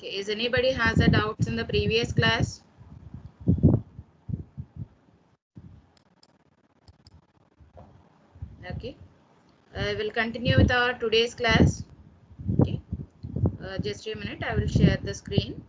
Okay, is anybody has a doubts in the previous class? Okay, we'll continue with our today's class. Okay, just a minute, I will share the screen.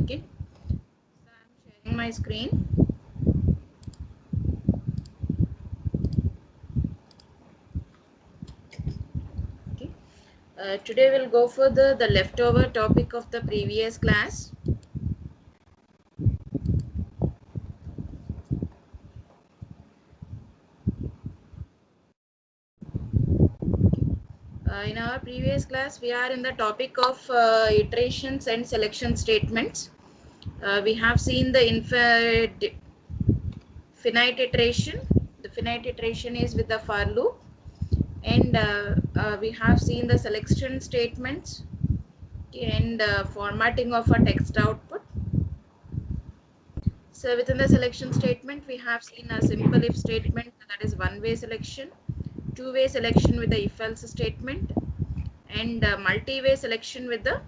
Okay, so I'm sharing my screen. Okay, today we'll go for the leftover topic of the previous class. In our previous class, we are in the topic of iterations and selection statements. We have seen the finite iteration. The finite iteration is with the for loop, and we have seen the selection statements and formatting of a text output. So within the selection statement, we have seen a simple if statement, that is one-way selection, two-way selection with the if-else statement, and multi-way selection with the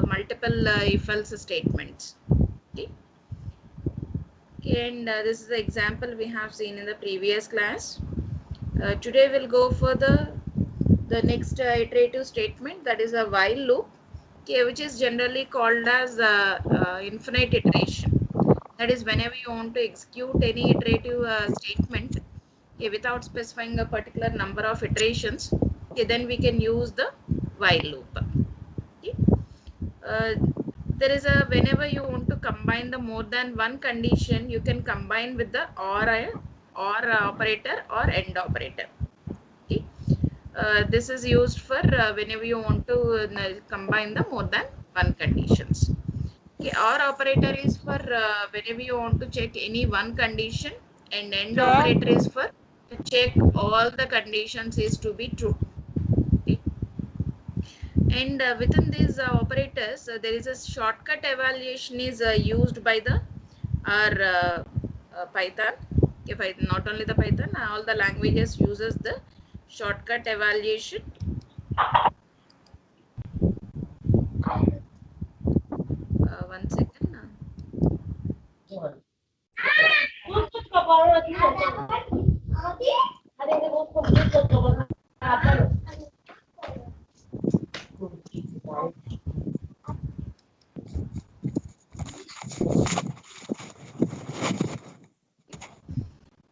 multiple if-else statements. Okay. Okay, and this is the example we have seen in the previous class. Today we'll go for the the next iterative statement, that is a while loop, okay, which is generally called as infinite iteration. That is, whenever you want to execute any iterative statement, okay, without specifying a particular number of iterations, okay, then we can use the while loop. Okay. Uh, there is a, whenever you want to combine the more than one condition, you can combine with the or operator or AND operator. Okay. This is used for whenever you want to combine the more than one conditions. Okay, OR operator is for whenever you want to check any one condition, and AND operator is for to check all the conditions is to be true. Okay. And within these operators, there is a shortcut evaluation is used by the our Python. Okay, not only the Python, all the languages uses the shortcut evaluation. One second.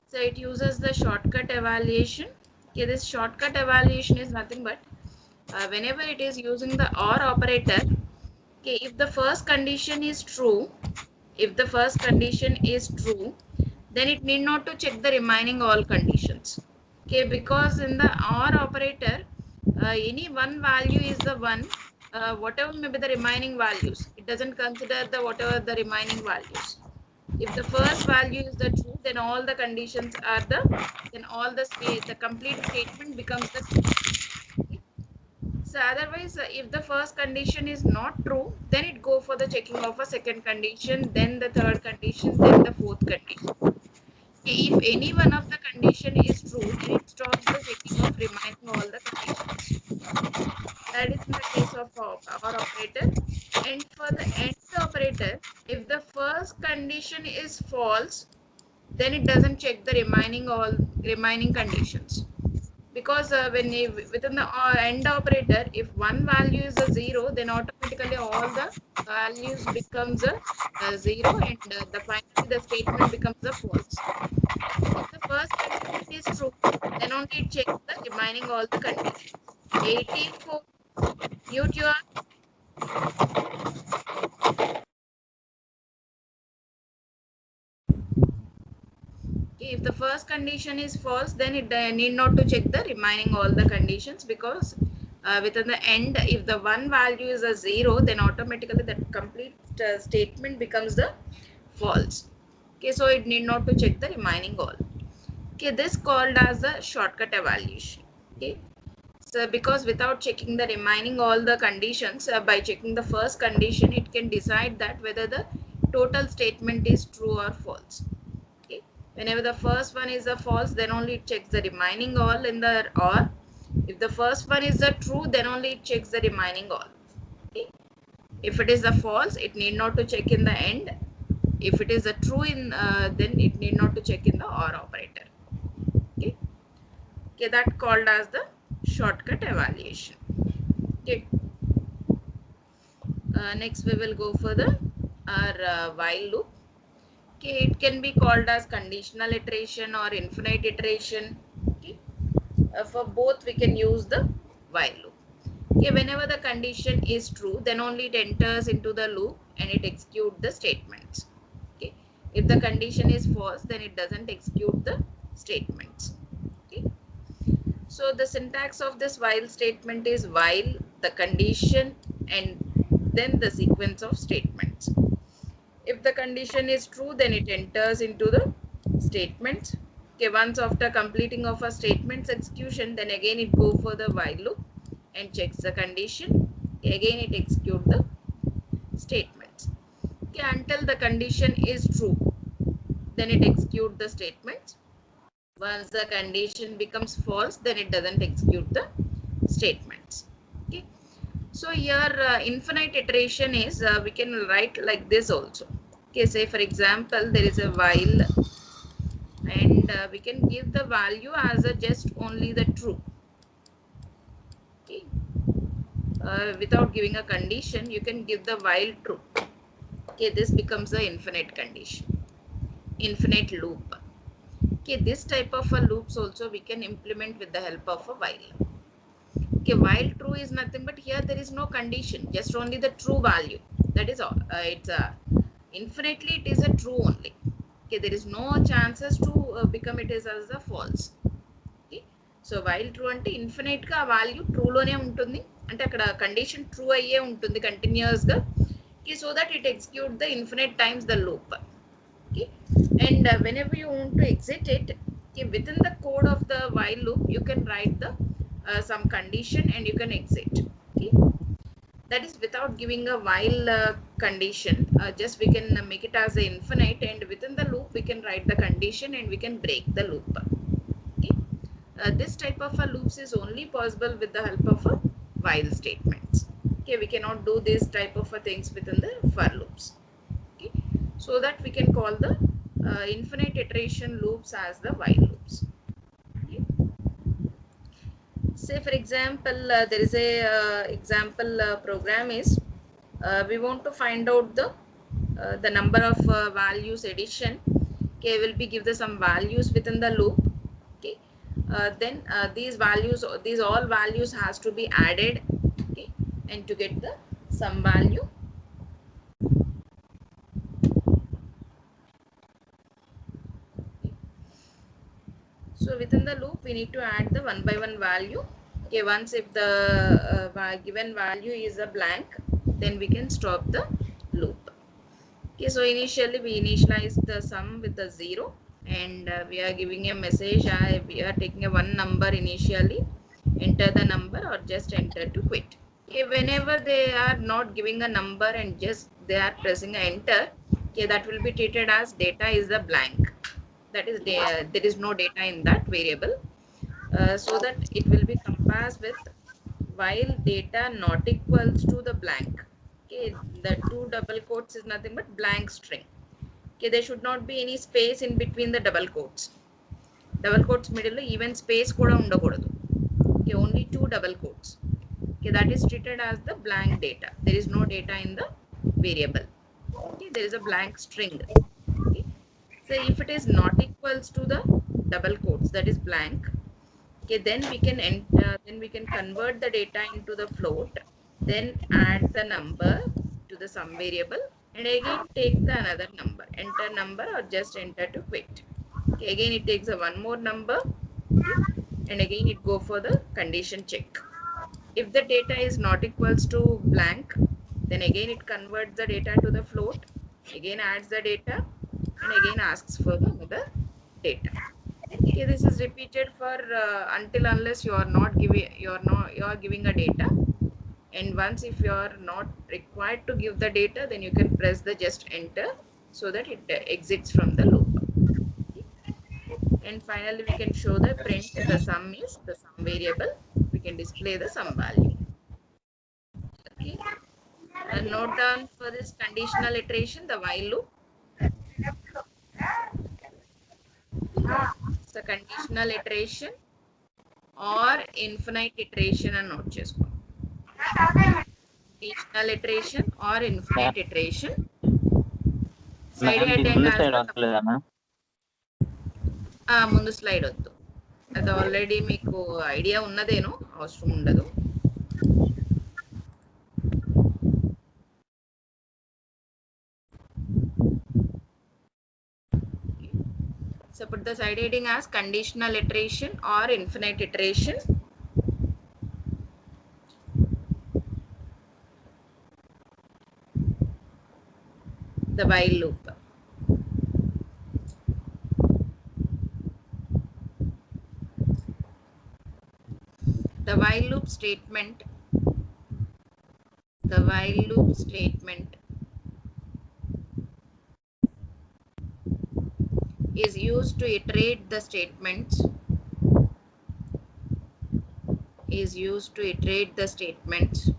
So it uses the shortcut evaluation. Okay, this shortcut evaluation is nothing but whenever it is using the OR operator. Okay, if the first condition is true, then it need not to check the remaining all conditions. Okay, because in the OR operator, any one value is the one, whatever may be the remaining values, it doesn't consider the whatever the remaining values. If the first value is the true, then all the conditions are then all the complete statement becomes the true. Okay. So otherwise, if the first condition is not true, then it go for the checking of a second condition, then the third condition, then the fourth condition. If any one of the condition is true, then it stops the checking of remaining all the conditions. That is in the case of our operator. And for the AND operator, if the first condition is false, then it doesn't check the remaining conditions. Because within the AND operator, if one value is a 0, then automatically all the values becomes a 0, and finally the statement becomes a false. If the first condition is true, then only it checks the remaining all the conditions. 84, mute your. Okay, if the first condition is false, then it need not to check the remaining all the conditions, because within the end, if the one value is a 0, then automatically that complete statement becomes the false. Okay, so it need not to check the remaining all. Okay, this called as the shortcut evaluation. Okay, so because without checking the remaining all the conditions, by checking the first condition, it can decide that whether the total statement is true or false. Okay, whenever the first one is a false, then only it checks the remaining all in the OR. If the first one is a true, then only it checks the remaining all. Okay, if it is a false, it need not to check in the end. If it is a true then it need not to check in the OR operator. Okay, okay, that called as the shortcut evaluation. Okay, next we will go for the our while loop. Okay, it can be called as conditional iteration or infinite iteration. Okay, for both we can use the while loop. Okay, whenever the condition is true, then only it enters into the loop and it executes the statements. Okay, if the condition is false, then it doesn't execute the statements. Okay, so the syntax of this while statement is while, the condition, and then the sequence of statements. If the condition is true, then it enters into the statement. Okay, once after completing of a statement's execution, then again it go for the while loop and checks the condition. Okay, again it execute the statements. Okay, until the condition is true, then it execute the statements. Once the condition becomes false, then it doesn't execute the statements. Okay, so here infinite iteration is we can write like this also. Okay, say for example there is a while, and we can give the value as a just only the true. without giving a condition, you can give the while true. Okay, this becomes the infinite condition, infinite loop. Okay, this type of a loops also we can implement with the help of a while. Okay, while true is nothing but here there is no condition, just only the true value. That is all. It's infinitely it is a true only. Okay, there is no chances to become it is as a false. Okay, so while true అంటే infinite గా value true లోనే ఉంటుంది, అంటే అక్కడ condition true అయ్యే ఉంటుంది continuous గా. Okay, so that it execute the infinite times the loop. Okay, and whenever you want to exit it, okay, within the code of the while loop you can write the some condition and you can exit. Okay, that is without giving a while condition, just we can make it as a infinite, and within the loop we can write the condition and we can break the loop. Okay, this type of a loops is only possible with the help of a while statements. Okay, we cannot do this type of things within the for loops. Okay, so that we can call the infinite iteration loops as the while loops. Okay. Say for example, there is a example program is we want to find out the number of values addition. Okay, will be give the some values within the loop. Okay, then these values, these all values has to be added. Okay, and to get the some value. So within the loop we need to add the one by one value. Okay, once if the given value is a blank, then we can stop the loop. Okay, so initially we initialize the sum with the 0, and we are giving a message, we are taking a one number initially, enter the number or just enter to quit. Okay, whenever they are not giving a number and just they are pressing enter, okay, that will be treated as data is a blank. That is there is no data in that variable, so that it will be compassed with while data not equals to the blank. Okay, the two double quotes is nothing but blank string. Okay, there should not be any space in between the double quotes. Double quotes middle even space kuda undakudadu. Okay, only two double quotes. Okay, that is treated as the blank data. There is no data in the variable. Okay, there is a blank string. Okay, so if it is not equals to the double quotes, that is blank. Okay, then we can enter, then we can convert the data into the float, then add the number to the sum variable, and again take the another number, enter number or just enter to quit. Okay, again it takes a one more number, and again it go for the condition check. If the data is not equals to blank, then again it converts the data to the float, again adds the data, and again asks for the another data. Okay, this is repeated for until unless you are not giving, you are giving a data, and once if you are not required to give the data, then you can press the just enter, so that it exits from the loop. Okay. And finally we can show the print the sum is the sum variable, we can display the sum value. Okay, note down for this conditional iteration the while loop. So conditional iteration or infinite iteration and note చేసుకో. Conditional iteration or infinite iteration. Slide heading ముందు slide వద్దు, అది already మీకు idea ఉన్నదేనో, అవసరం ఉండదు. So put the side heading as conditional iteration or infinite iteration. The while loop. The while loop statement. The while loop statement is used to iterate the statements. Is used to iterate the statements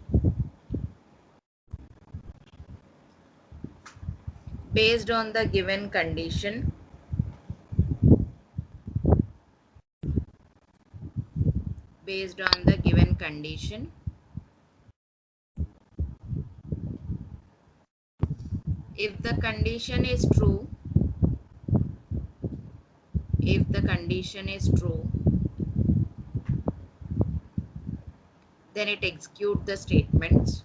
based on the given condition. Based on the given condition. If the condition is true, if the condition is true, then it execute the statements.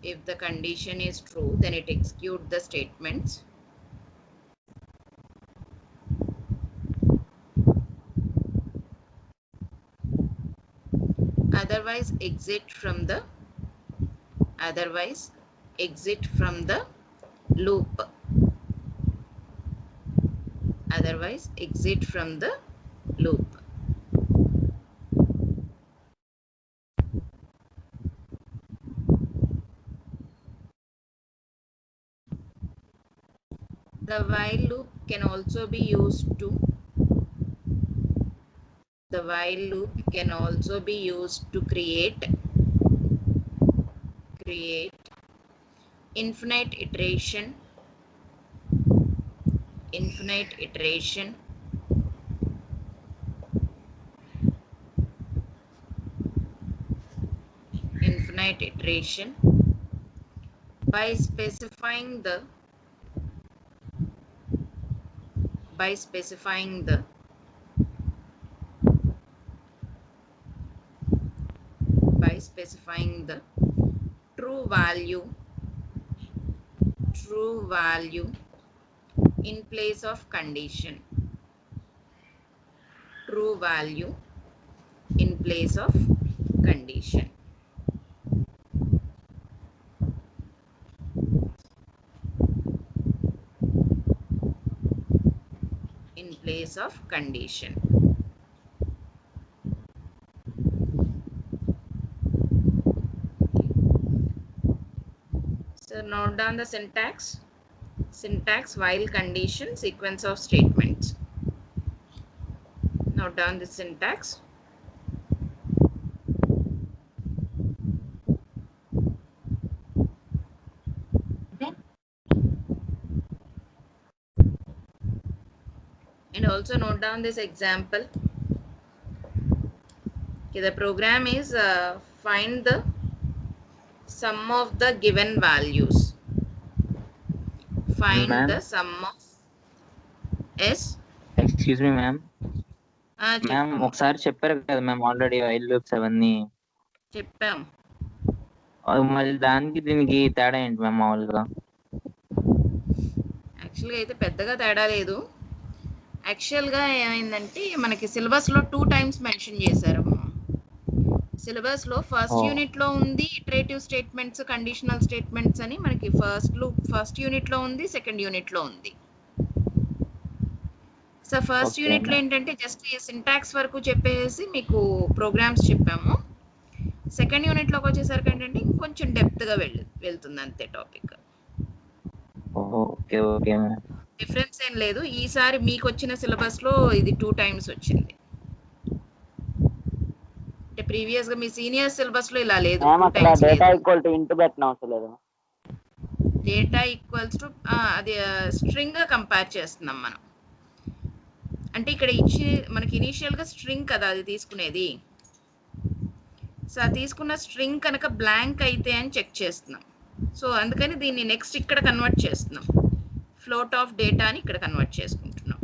If the condition is true, then it execute the statements. Otherwise exit from the loop. Otherwise exit from the loop. The while loop can also be used to create infinite iteration by specifying the true value in place of condition. True value in place of condition. In place of condition. So note down the syntax. Syntax while condition, sequence of statements. Note down the syntax. And also note down this example. Okay, the program is find the sum of the given values. Find the sum of S. Excuse me, ma'am. Ma'am ఒకసారి చెప్పారు కదా ma'am already while loops అవన్నీ చెప్పాం. మళ్ళీ దానికి దీనికి తేడా ఏంటి మ్యామ్ మామూలుగా? యాక్చువల్గా అయితే పెద్దగా తేడా లేదు. యాక్చువల్గా ఏమైందంటే మనకి సిలబస్లో 2 టైమ్స్ మెన్షన్ చేశారు. సిలబస్లో ఫస్ట్ యూనిట్లో ఉంది ఇటరేటివ్ స్టేట్మెంట్స్, కండిషనల్ స్టేట్మెంట్స్ అని మనకి ఫస్ట్ యూనిట్లో ఉంది, సెకండ్ యూనిట్లో ఉంది. సో ఫస్ట్ యూనిట్లో ఏంటంటే జస్ట్ ఈ సింటాక్స్ వరకు చెప్పేసి మీకు ప్రోగ్రామ్స్ చెప్పాము. సెకండ్ యూనిట్లోకి వచ్చేసరికి ఏంటంటే కొంచెం డెప్త్గా వెళ్తుంది అంతే టాపిక్. డిఫరెన్స్ ఏం లేదు. ఈసారి మీకు వచ్చిన సిలబస్లో ఇది 2 టైమ్స్ వచ్చింది. అంటే ప్రీవియస్ గా మీ సీనియర్ సిలబస్ లో ఇలా లేదు. డేటా ఈక్వల్ టు ఇంట్ పెట్టిన అవసరం లేదు. డేటా ఈక్వల్స్ టు అది స్ట్రింగ్ గా కంపేర్ చేస్తున్నాం మనం. అంటే ఇక్కడ ఇచ్చి మనకి ఇనిషియల్ గా స్ట్రింగ్ కదా అది తీసుకునేది. సో అది తీసుకున్న స్ట్రింగ్ కనుక బ్లాంక్ అయితే అని చెక్ చేస్తున్నాం. సో అందుకని దీన్ని నెక్స్ట్ ఇక్కడ కన్వర్ట్ చేస్తున్నాం. ఫ్లోట్ ఆఫ్ డేటా అని ఇక్కడ కన్వర్ట్ చేసుకుంటున్నాం.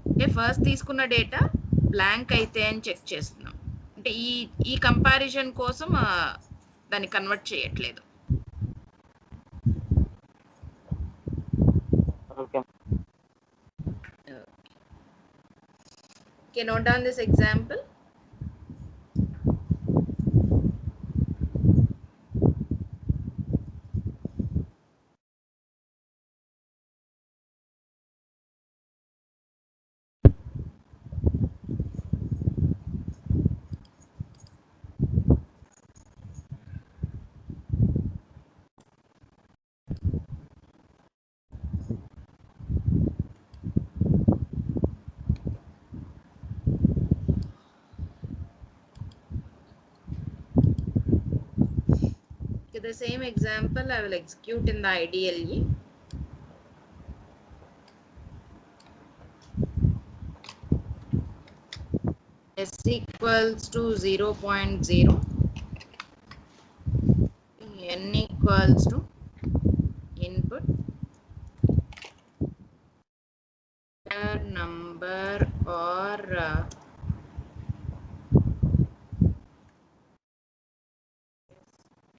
అంటే ఫస్ట్ తీసుకున్న డేటా బ్లాంక్ అయితే అని చెక్ చేస్తున్నాం. అంటే ఈ కంపారిజన్ కోసం దాన్ని కన్వర్ట్ చేయట్లేదు. Okay, note down this example. The same example I will execute in the IDLE. S equals to 0.0, equals to input number or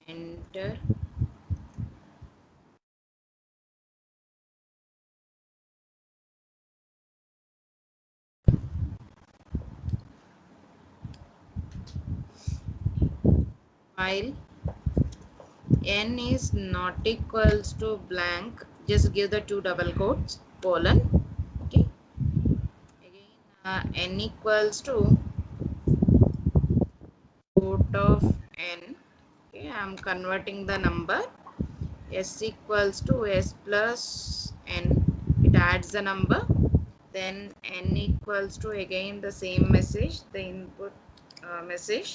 enter while n is not equals to blank, just give the two double quotes colon. Okay, again n equals to root of n. Okay, I am converting the number. S equals to s plus n, it adds the number. Then n equals to again the same message, the input message.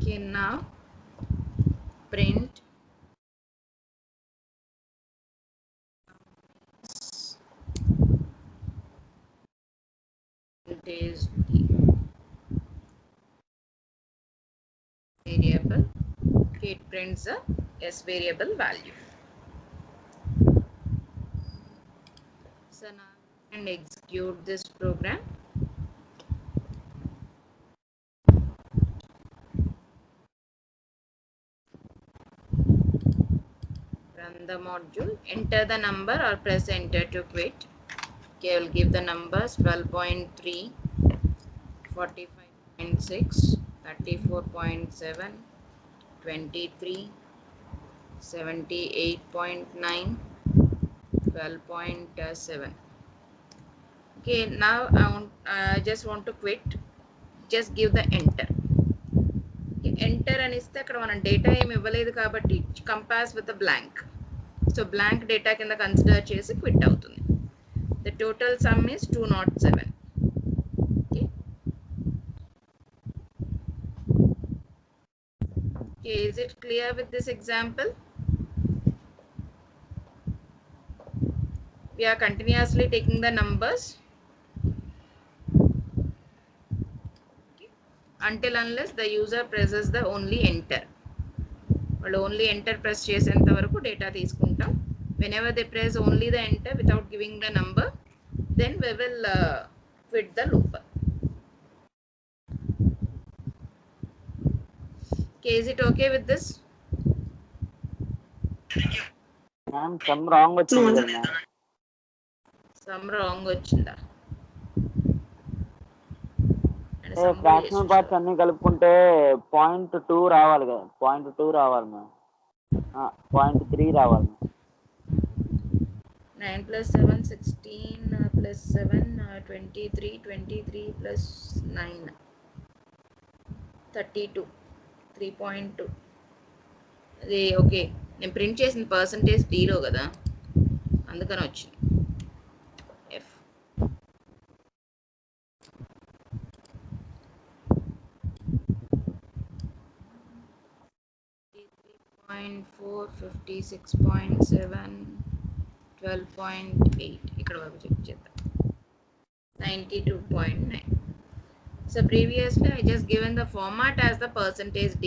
Okay, now print is variable. Okay, it prints the s variable value. So now and execute this program. Run the module, enter the number or press enter to quit. Okay, I will give the numbers 12.3, 45.6, 34.7, 23, 78.9, 12.7. Okay, now I just want to quit. Just give the enter. Enter అని ఇస్తే అక్కడ మనం data ఏమి ఇవ్వలేదు కాబట్టి compares with the blank. So blank data కింద consider చేసి quit అవుతుంది. The total some is 207. Okay, is it clear with this example? We are continuously taking the numbers until unless the user presses the only enter. వాళ్ళు only enter press చేసేంత వరకు data తీసుకుంటాం. whenever they press only the enter without giving the number, then we will quit the loop. Okay, is it okay with this? Ma'am some wrong వచ్చింది కదా ma'am. Some wrong వచ్చిందా? Fractional parts అన్ని కలుపుకుంటే 0.2 రావాలి కదా, 0.2 రావాలి ma'am, 0.3 రావాలి ma'am. 9 plus 7 16 plus 7 23, 23 plus 9 32, 3.2. అది ఓకే, నేను ప్రింట్ చేసిన పర్సంటేజ్ డీలో కదా, అందుకని వచ్చింది ఎఫ్. 53.4, 56.7, 12.8 ఇక్కడ వరకు చెక్ చేద్దాం. 92.9. So previously I just given the format as the percentage d.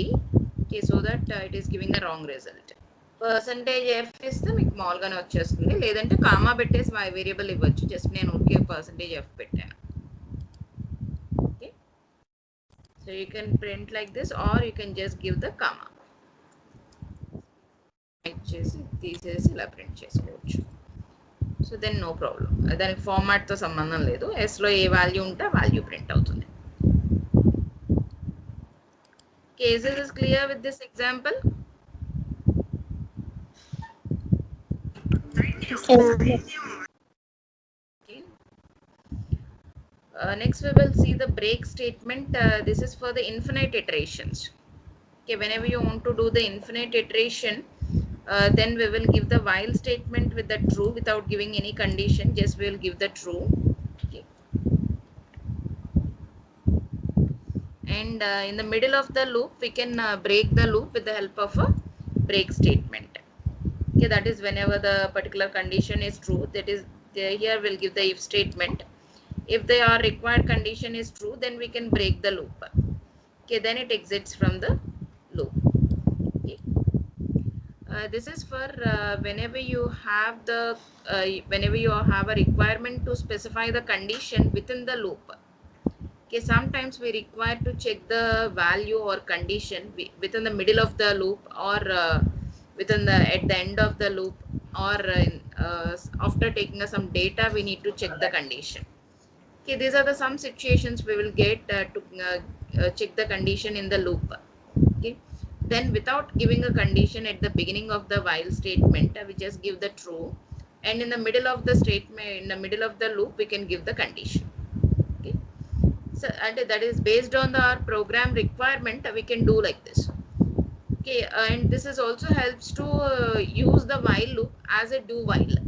Okay, so that it is giving a wrong result. Percentage f ఇస్తే మీకు మామూలుగానే వచ్చేస్తుంది, లేదంటే కామా పెట్టేసి మా వేరియబుల్ ఇవ్వచ్చు. జస్ట్ నేను ఓకే percentage f పెట్టాను. Okay, so you can print like this or you can just give the comma. చేసి తీసేసి ఇలా ప్రింట్ చేసుకోవచ్చు. సో దెన్ నో ప్రాబ్లం, దానికి ఫార్మాట్తో సంబంధం లేదు. ఎస్లో ఏ వాల్యూ ఉంటే ఆ వాల్యూ ప్రింట్ అవుతుంది. Cases is clear with this example? Okay. Next we will see the break statement. This is for the infinite iterations. Okay, whenever you want to do the infinite iteration, then we will give the while statement with the true without giving any condition. Just we will give the true. Okay. And in the middle of the loop we can break the loop with the help of a break statement. Okay, that is whenever the particular condition is true, that is here we'll give the if statement. If the required condition is true, then we can break the loop. Okay, then it exits from the loop. Okay. This is for whenever you have a requirement to specify the condition within the loop. Okay, sometimes we require to check the value or condition within the middle of the loop, or within the at the end of the loop, or after taking some data we need to check the condition. Okay, these are the some situations we will get to check the condition in the loop. Okay, then without giving a condition at the beginning of the while statement, we just give the true, and in the middle of the statement, in the middle of the loop, we can give the condition. Okay, so and that is based on our program requirement, we can do like this. Okay, and this is also helps to use the while loop as a do while.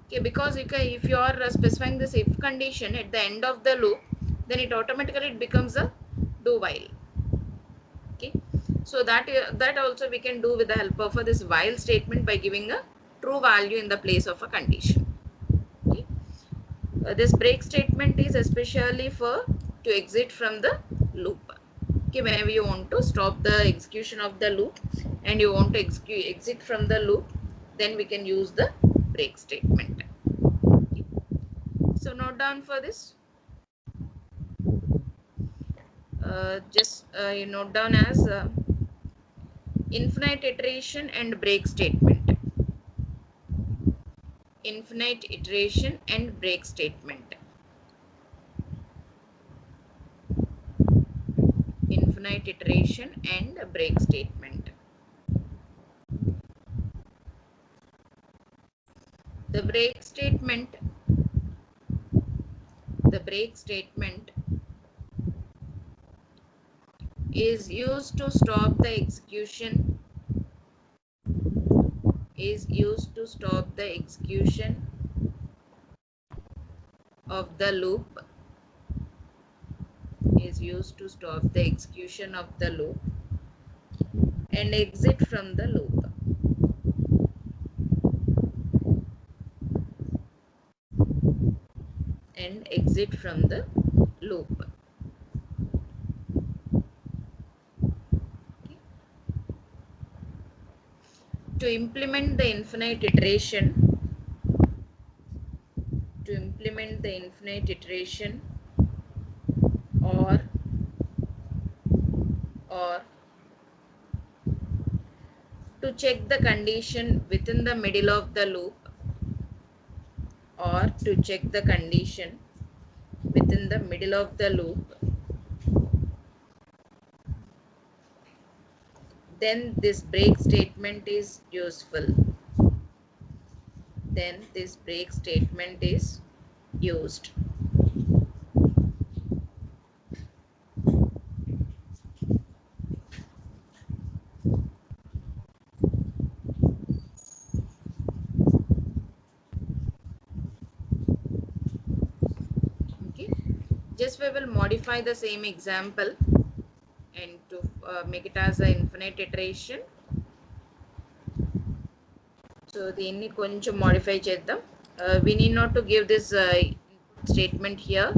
Okay, because if you are specifying this if condition at the end of the loop, then it automatically becomes a do while. Okay, so that also we can do with the help of this while statement by giving a true value in the place of a condition. Okay, this break statement is especially for to exit from the loop. Okay, whenever you want to stop the execution of the loop and you want to exit from the loop, then we can use the break statement. Okay. So note down for this. Just you note down as infinite iteration and break statement. Infinite iteration and break statement. Infinite iteration and break statement. The break statement is used to stop the execution of the loop, and exit from the loop. Okay. To implement the infinite iteration, or to check the condition within the middle of the loop, then this break statement is useful. Used. Okay, just we will modify the same example and to make it as an infinite iteration. So దీన్ని కొంచెం modify చేద్దాం. We need not to give this input statement here,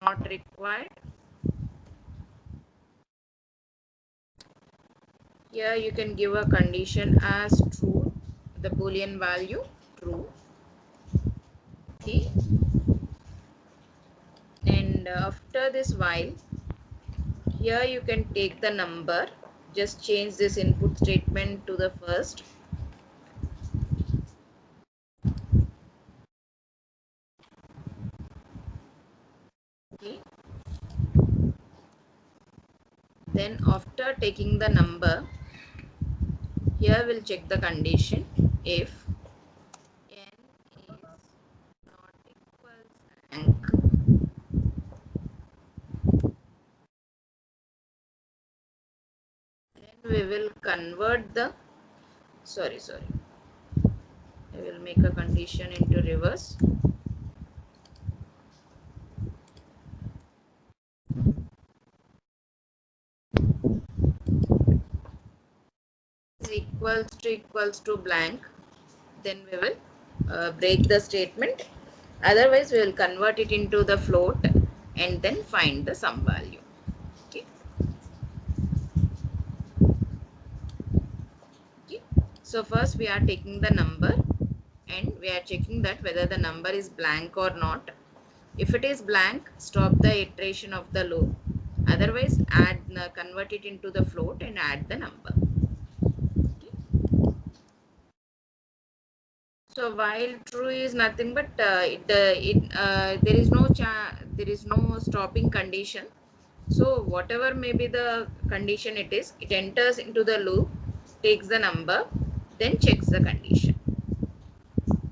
not required. Here you can give a condition as true, the boolean value true. Okay, and after this while, here you can take the number, just change this input statement to the first. Okay, then after taking the number, here we'll check the condition. If n is not equals rank, then we will convert the sorry I will make a condition into reverse. Is equals to blank, then we will break the statement. Otherwise we will convert it into the float and then find the sum value. Okay. Okay. So first we are taking the number and we are checking that whether the number is blank or not. If it is blank, stop the iteration of the loop. Otherwise convert it into the float and add the number. Okay. So while true is nothing but there is no stopping condition. So whatever may be the condition it is, it enters into the loop, takes the number, then checks the condition.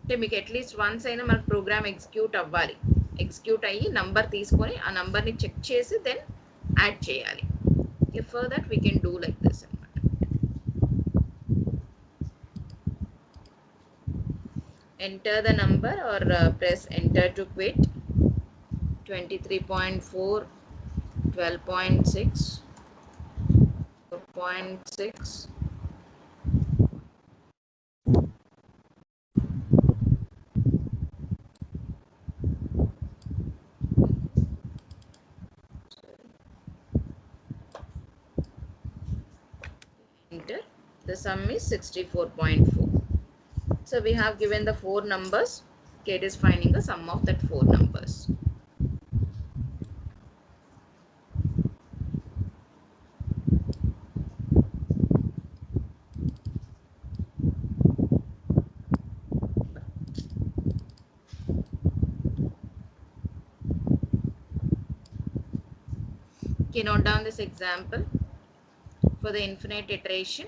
అంటే మీకు at least once అయినా మన programme execute అవ్వాలి. Execute అయ్యి number తీసుకొని ఆ నంబర్ని check చేసి దెన్ యాడ్ చేయాలి. For that we can do like this అనమాట. Enter the number or press enter to quit. 23.4, 12.6, 4.6. Enter. The sum is 64.4. So we have given the 4 numbers. Okay, it is finding the sum of that 4 numbers. Okay, note down this example for the infinite iteration.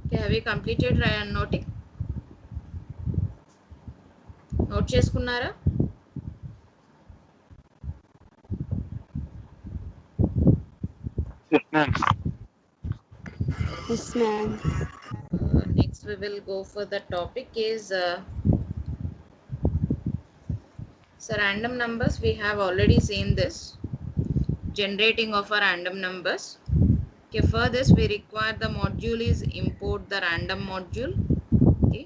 Okay, have you completed noting? Note చేసుకున్నారా? Yes, ma'am. Yes, ma'am. Next we will go for the topic is so random numbers. We have already seen this generating of a random numbers. Okay, for this we require the module is import the random module. Okay,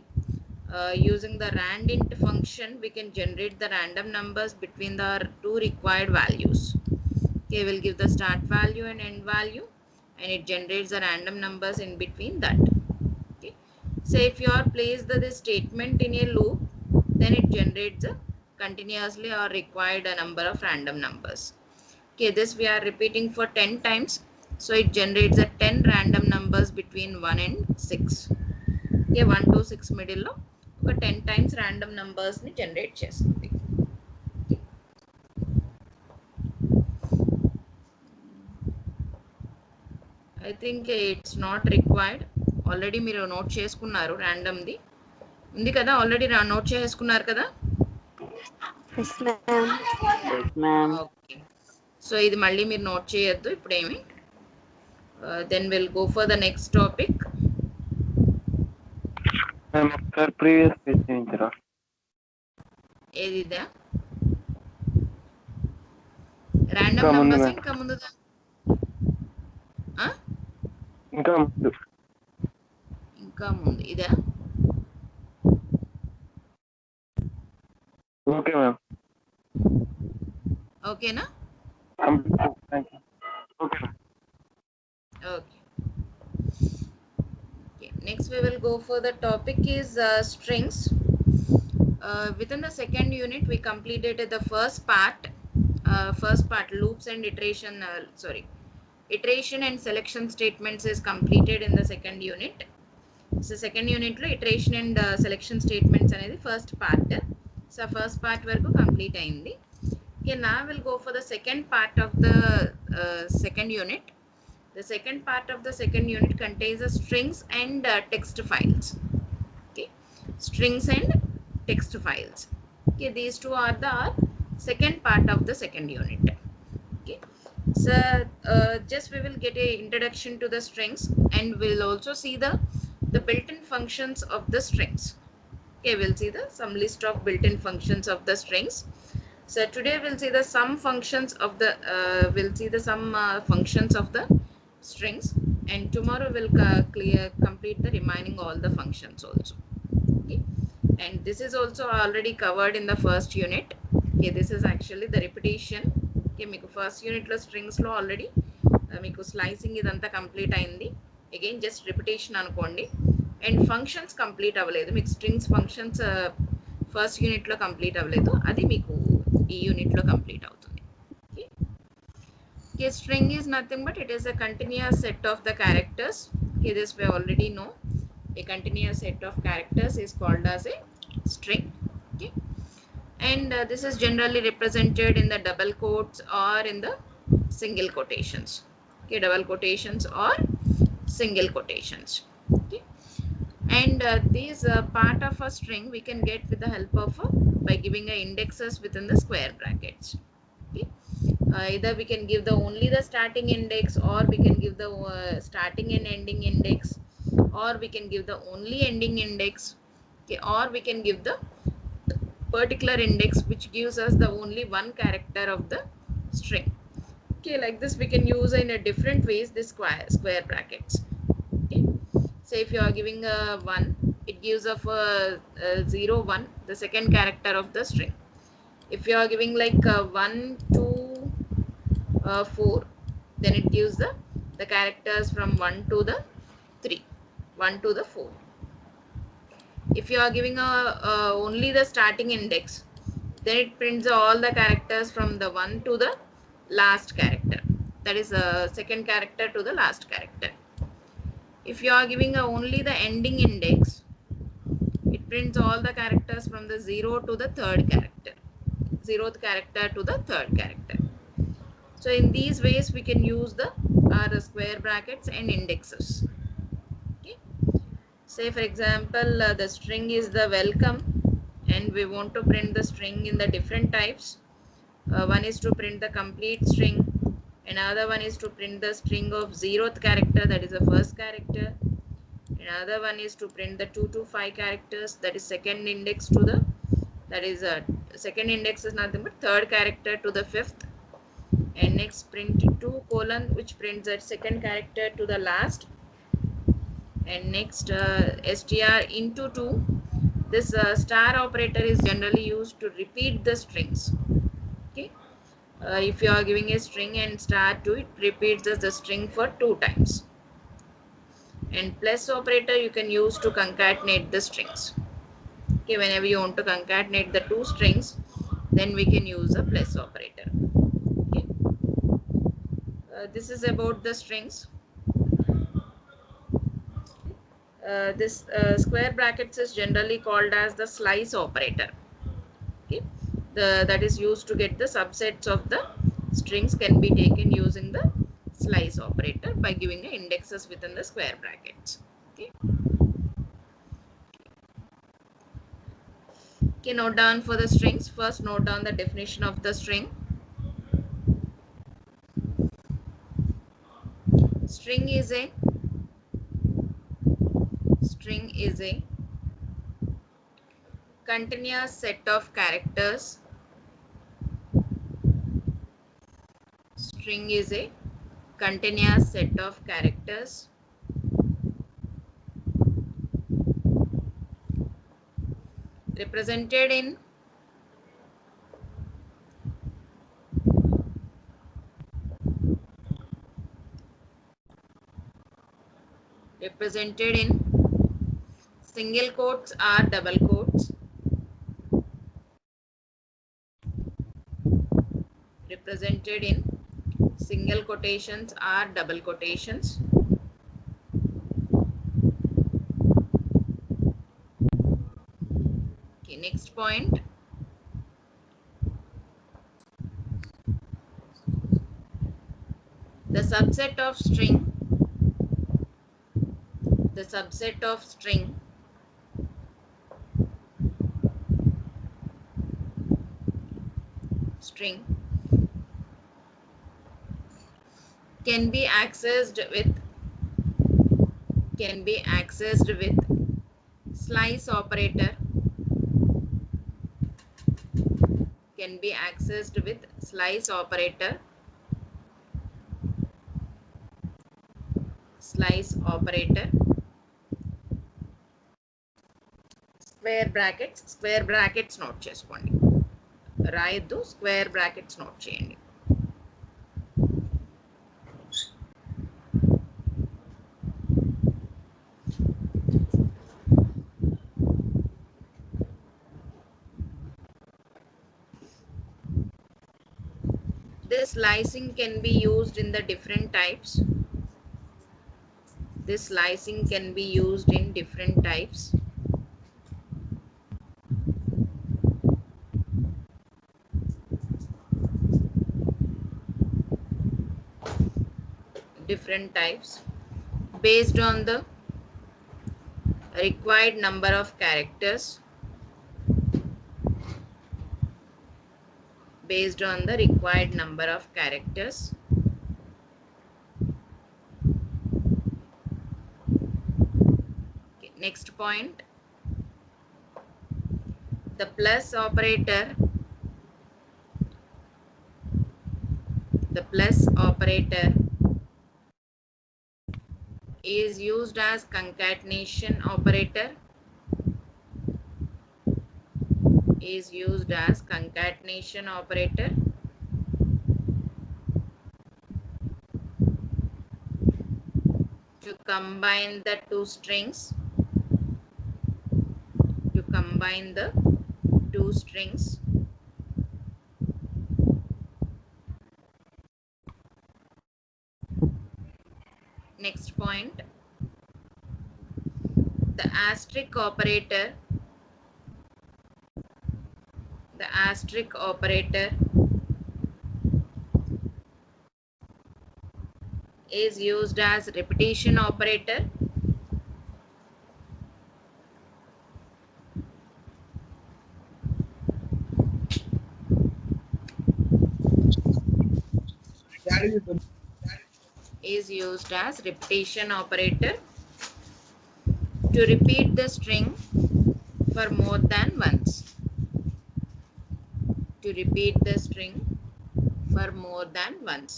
using the randint function we can generate the random numbers between the two required values. Okay, we'll give the start value and end value and it generates the random numbers in between that. Okay, so if you are placed this statement in a loop, then it generates a continuously or required a number of random numbers. Okay, this we are repeating for 10 times, so it generates a 10 random numbers between 1 and 6. Okay, 1 to 6 middle లో ఒక 10 times random numbers ని generate చేస్తుంది. I think it's not required. Already మీరు note చేసుకున్నారు ర్యాండమ్ది ఉంది కదా, already note చేసుకున్నారు కదా. Yes, ma'am. Yes, ma'am. Okay, so ఇది మళ్ళీ మీరు నోట్ చేయొద్దు ఇప్పుడేమి. Then will go for the next topic. Ma'am, ఒకసారి ప్రీవియస్ పేజ్ చేయించరా? ఏది ఇదా ర్యాండమ్ నంబర్స్ ఇంకా ముందుదా? ఇంకా ముందు ఇంకా ముందు ఇదా? Okay ma'am. ఓకేనా? Thank you. Okay ma'am. Okay. Okay. Next we will go for the topic is strings. Within the second unit, we completed the first part. Loops and iteration. Iteration and selection statements is completed in the second unit. So second unit lo iteration and selection statements అనేది first part. So first part వరకు complete అయింది. Okay, now we'll go for the second part of the second unit. The second part of the second unit contains the strings and text files. Okay, strings and text files. Okay, these two are the second part of the second unit. Okay, so just we will get a introduction to the strings, and we'll also see the built-in functions of the strings. Okay, we'll see the some list of built-in functions of the strings. So today we'll see the some functions of the functions of the strings, and tomorrow we'll complete the remaining all the functions also. Okay, and this is also already covered in the first unit. Okay, this is actually the repetition. Okay, మీకు first యూనిట్లో స్ట్రింగ్స్లో already మీకు slicing ఇదంతా complete అయింది. Again just repetition అనుకోండి. And functions complete అవ్వలేదు, మీకు strings functions first యూనిట్లో complete అవ్వలేదు, అది మీకు ఈ యూనిట్లో కంప్లీట్ అవుతుంది. Okay, okay, string is nothing but it is a continuous set of the characters. Okay, this we already know. A continuous set of characters is called as a string. Okay, and this is generally represented in the double quotes or in the single quotations. Okay, double quotations or single quotations. Okay, and these part of a string we can get with the help of by giving a indexes within the square brackets. Okay, either we can give the only the starting index, or we can give the starting and ending index, or we can give the only ending index. Okay, or we can give the particular index which gives us the only one character of the string. Okay, like this we can use in a different ways this square brackets. Okay, so if you are giving a 1, it gives of a 0 1 the second character of the string. If you are giving like 1 2 4, then it gives the characters from 1 to the 3, 1 to the 4. If you are giving only the starting index, then it prints all the characters from the 1 to the last character, that is the second character to the last character. If you are giving only the ending index, it prints all the characters from the 0 to the third character, 0th character to the third character. So in these ways we can use the square brackets and indexes. Okay, say for example the string is the welcome, and we want to print the string in the different types. One is to print the complete string, another one is to print the string of 0th character, that is the first character. Another one is to print the 2 to 5 characters, that is second index to the, that is second index is nothing but third character to the 5th. And next print 2 colon, which prints that second character to the last. And next str into 2, this star operator is generally used to repeat the strings. Okay, if you are giving a string and star 2, it repeats the string for 2 times. And plus operator you can use to concatenate the strings. Okay, whenever you want to concatenate the 2 strings, then we can use a plus operator. Okay, this is about the strings. This square brackets is generally called as the slice operator. Okay, that is used to get the subsets of the strings can be taken using the slice operator by giving the indexes within the square brackets. Okay, okay, note down for the strings. First note down the definition of the string. String is a continuous set of characters. String is a continuous set of characters represented in single quotes or double quotes. Represented in single quotations or double quotations. Okay, next point. The subset of string can be accessed with slice operator, square brackets note చేసుకోండి, రాయొద్దు, square brackets note చేయండి. This slicing can be used in the different types. Based on the required number of characters. Okay, next point. The plus operator is used as concatenation operator. To combine the two strings. Next point. The asterisk operator is used as repetition operator. To repeat the string for more than once.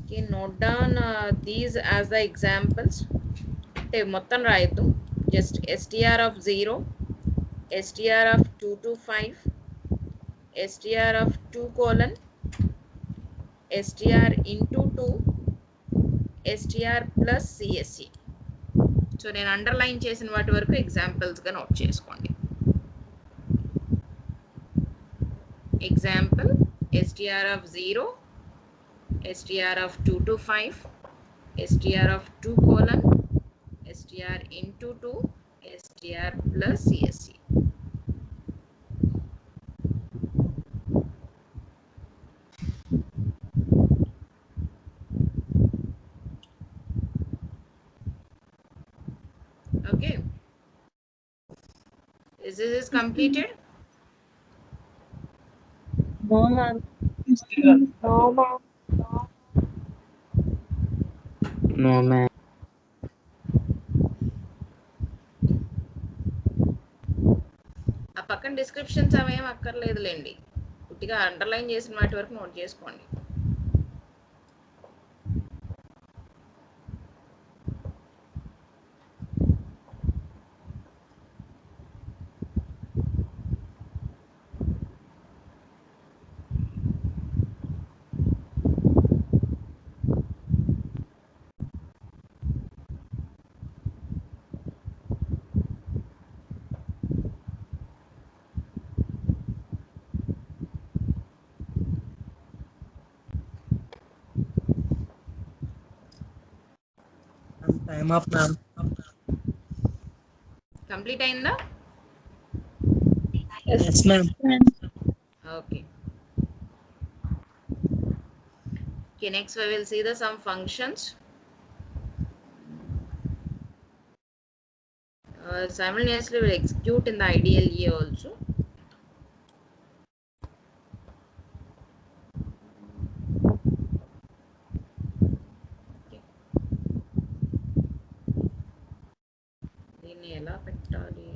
Okay, note down these as the examples. అంటే మొత్తం రాయొద్దు, just str of 0, str of 2 to 5, str of 2 colon, str into 2, str plus CSE. So నేను underline చేసిన వాటి వరకు ఎగ్జాంపుల్స్గా note చేసుకోండి. Example str of 0, str of 2 to 5, str of 2 colon, str into 2, str plus CSE. Okay, this is completed. No, ma'am. No, ma'am. ఆ పక్కన descriptions అవేం అక్కర్లేదులేండి, పూర్తిగా underline చేసిన వాటి వరకు నోట్ చేసుకోండి. Time up, ma'am. కంప్లీట్ అయిందా? Yes, ma'am. Okay. Okay, next we will see the some functions. Simultaneously will execute in the IDLE also. Okay. దీన్ని ఎలా పెట్టాలి?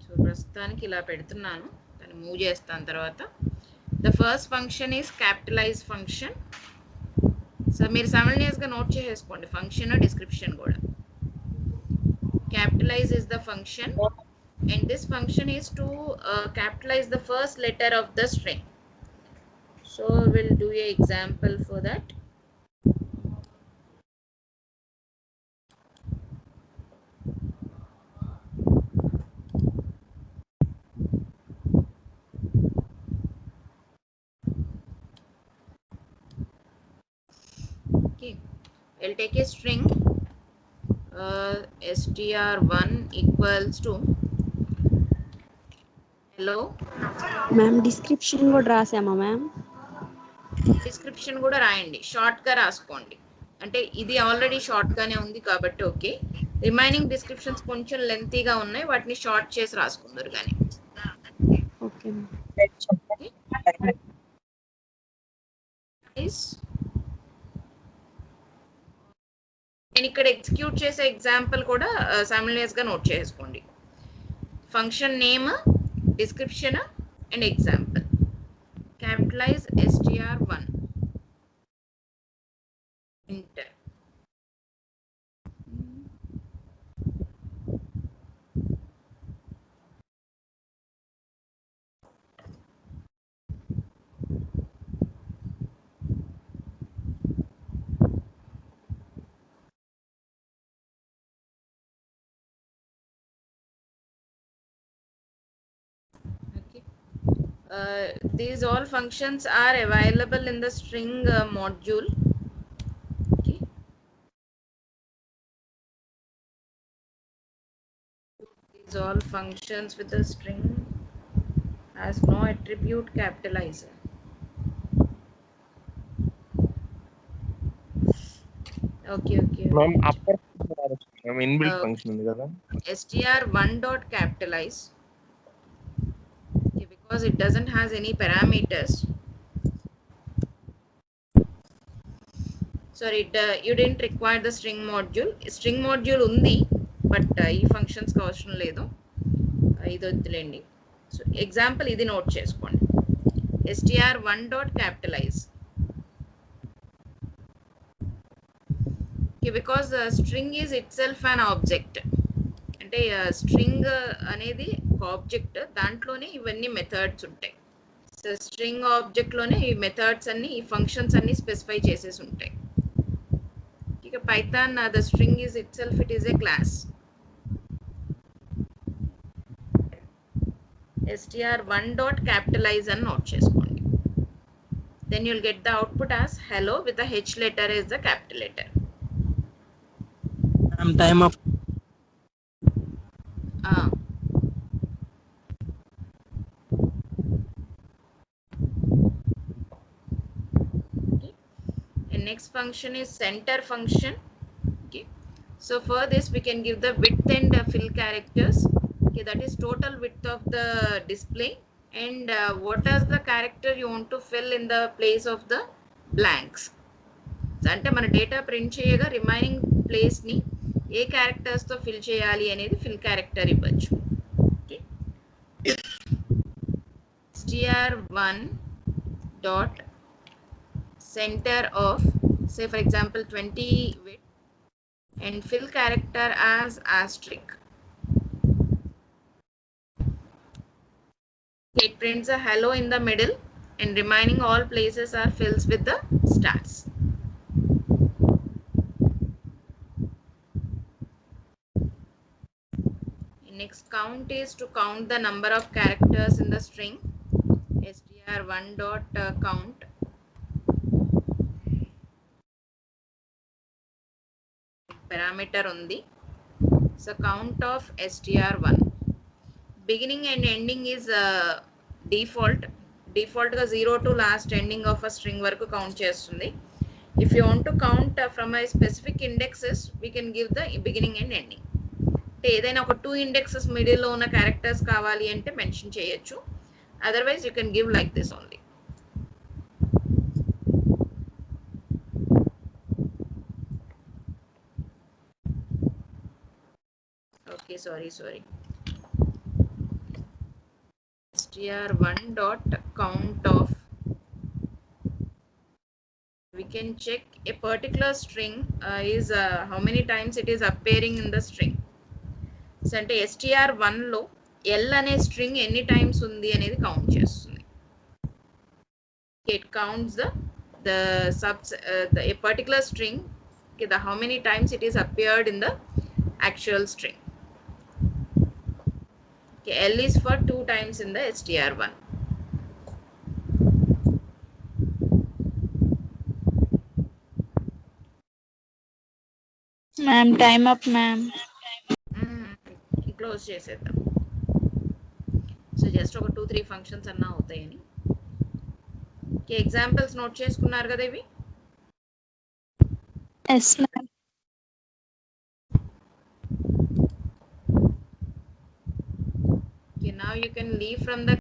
సో ప్రస్తుతానికి ఇలా పెడుతున్నాను, దాన్ని మూవ్ చేస్తాను తర్వాత. The first function is capitalise function. So మీరు సైమల్టేనియస్గా నోట్ చేసేసుకోండి ఫంక్షన్ డిస్క్రిప్షన్ కూడా. Capitalize is the function, and this function is to capitalize the first letter of the string. So we'll do a example for that. Okay, I'll take a string str1 equals to hello. Ma'am description కూడా రాసామా ma'am? Description కూడా రాయండి, short గా రాసుకోండి. అంటే ఇది already short గానే ఉంది కాబట్టి ఓకే. రిమైనింగ్ డిస్క్రిప్షన్స్ కొంచెం లెంతీగా ఉన్నాయి, వాటిని షార్ట్ చేసి రాసుకుందరు కానీ. ఓకే నేను ఇక్కడ ఎగ్జిక్యూట్ చేసే ఎగ్జాంపుల్ కూడా సైమల్టేనియస్ గా నోట్ చేసుకోండి. Function name, description and example. Capitalize str1 enter. Okay. These all functions are available in the string module. Okay. These all functions with the string has no attribute capitalizer. Okay. Ma'am upper ma'am inbuilt function ఉంది కదా, str1 dot capitalize. Okay, because it doesn't has any parameters. Sorry, you didn't require the string module. String module undi, but ఈ functions కి అవసరం లేదు, ఇది వద్దులేండి. So example ఇది note చేసుకోండి. str1 dot capitalize. Okay, because the string is itself an object. అంటే string అనేది ఒక ఆబ్జెక్ట్, దాంట్లోనే ఇవన్నీ మెథడ్స్ ఉంటాయి. సో స్ట్రింగ్ ఆబ్జెక్ట్ లోనే ఈ మెథడ్స్ అన్ని, ఈ ఫంక్షన్స్ అన్ని స్పెసిఫై చేసేసి ఉంటాయి. ఇక Python the string is it self it is a class. str1 dot capitalize అని నోట్ చేసుకోండి. Then you'll get the output as hello with the H letter is the capital letter. Time up. Okay. And next function is center function. Okay. So for this we can give the width and fill characters. Okay, that is total width of the display, and what is the character you want to fill in the place of the blanks. అంటే మన data print చేయగా remaining place ని ఏ characters తో fill చేయాలి అనేది fill character ఇవ్వచ్చు. str1 dot center of, say for example 20 width, and fill character as asterisk. It prints a hello in the middle, and remaining all places are fills with the stars. Next count is to count the number of characters in the string. str1 dot count. parameter ఉంది. So count of str1, beginning and ending is default గా 0 to last ending of a string వరకు count చేస్తుంది. If you want to count from a specific indexes, we can give the beginning and ending. అంటే ఏదైనా ఒక 2 indexes middle లో ఉన్న characters కావాలి అంటే మెన్షన్ చేయొచ్చు. Otherwise you can give like this only. Okay, sorry. str1 dot count of, we can check a particular string is how many times it is appearing in the string. So అంటే str1 లో l అనే string ఎన్ని times ఉంది అనేది count చేస్తుంది. It counts the subs a particular string, the how many times it is appeared in the actual string. Okay, l is for 2 times in the str1. Ma'am time up ma'am. Close చేసేద్దాం. So just ఒక 2-3 functions అన్నా అవుతాయని. Okay, examples note చేసుకున్నారు కదా ఇవి? Yes ma'am. Okay, now you can leave from the